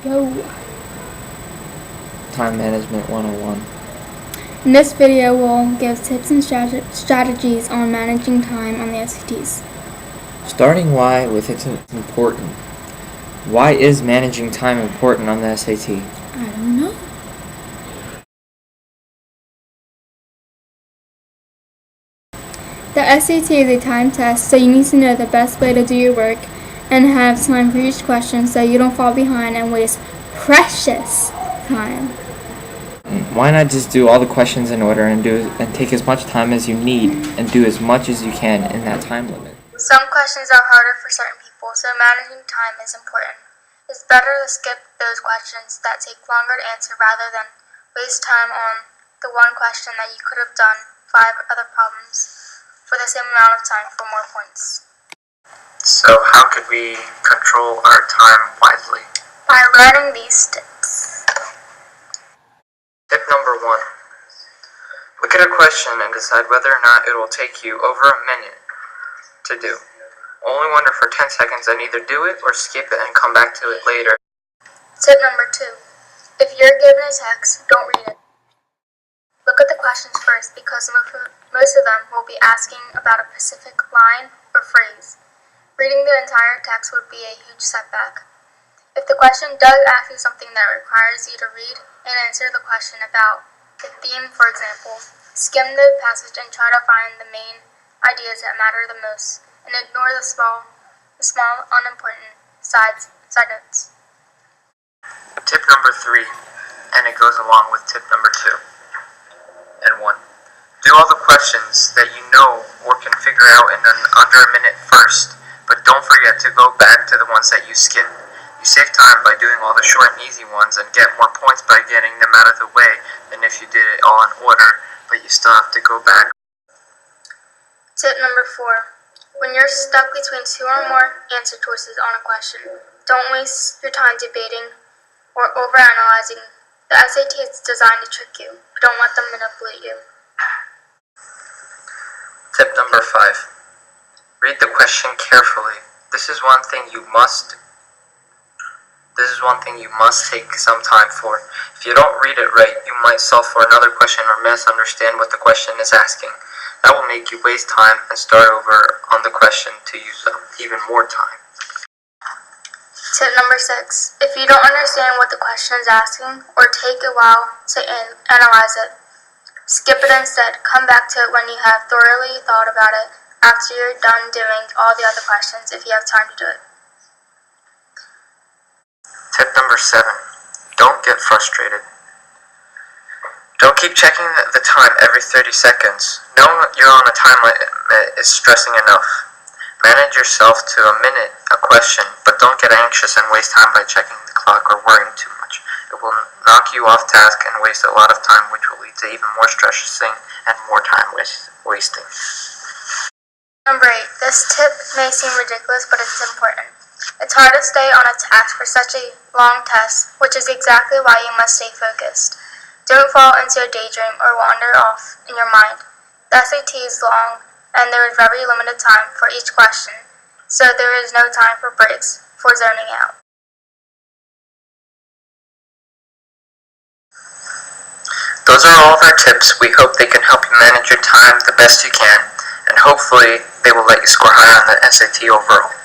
Yo. Time Management 101. In this video, we'll give tips and strategies on managing time on the SATs. Starting why with it's important. Why is managing time important on the SAT? I don't know. The SAT is a time test, so you need to know the best way to do your work and have time for each question so you don't fall behind and waste precious time. Why not just do all the questions in order and take as much time as you need and do as much as you can in that time limit? Some questions are harder for certain people, so managing time is important. It's better to skip those questions that take longer to answer rather than waste time on the one question that you could have done 5 other problems for the same amount of time for more points. So how could we control our time wisely? By learning these tips. Tip number 1. Look at a question and decide whether or not it will take you over a minute to do. Only wonder for 10 seconds and either do it or skip it and come back to it later. Tip number 2. If you're given a text, don't read it. Look at the questions first because most of them will be asking about a specific line or phrase. Reading the entire text would be a huge setback. If the question does ask you something that requires you to read and answer the question about the theme, for example, skim the passage and try to find the main ideas that matter the most and ignore the small unimportant side notes. Tip number 3, and it goes along with tip number 2 and 1. Do all the questions that you know or can figure out in under a minute first, but don't forget to go back to the ones that you skipped. You save time by doing all the short and easy ones and get more points by getting them out of the way than if you did it all in order, but you still have to go back. Tip number 4. When you're stuck between 2 or more answer choices on a question, don't waste your time debating or overanalyzing. The SAT is designed to trick you, but don't let them manipulate you. Tip number 5. Read the question carefully. This is one thing you must take some time for. If you don't read it right, you might solve for another question or misunderstand what the question is asking. That will make you waste time and start over on the question to use up even more time. Tip number 6. If you don't understand what the question is asking or take a while to analyze it, skip it instead. Come back to it when you have thoroughly thought about it after you're done doing all the other questions if you have time to do it. Tip number 7. Don't get frustrated. Don't keep checking the time every 30 seconds. Knowing that you're on a time limit is stressing enough. Manage yourself to a minute a question, but don't get anxious and waste time by checking the clock or worrying too much. It will knock you off task and waste a lot of time, which will lead to even more stressing and more time wasting. Number 8. This tip may seem ridiculous, but it's important. It's hard to stay on a task for such a long test, which is exactly why you must stay focused. Don't fall into a daydream or wander off in your mind. The SAT is long, and there is very limited time for each question, so there is no time for breaks for zoning out. Those are all of our tips. We hope they can help you manage your time the best you can, and hopefully they will let you score high on the SAT overall.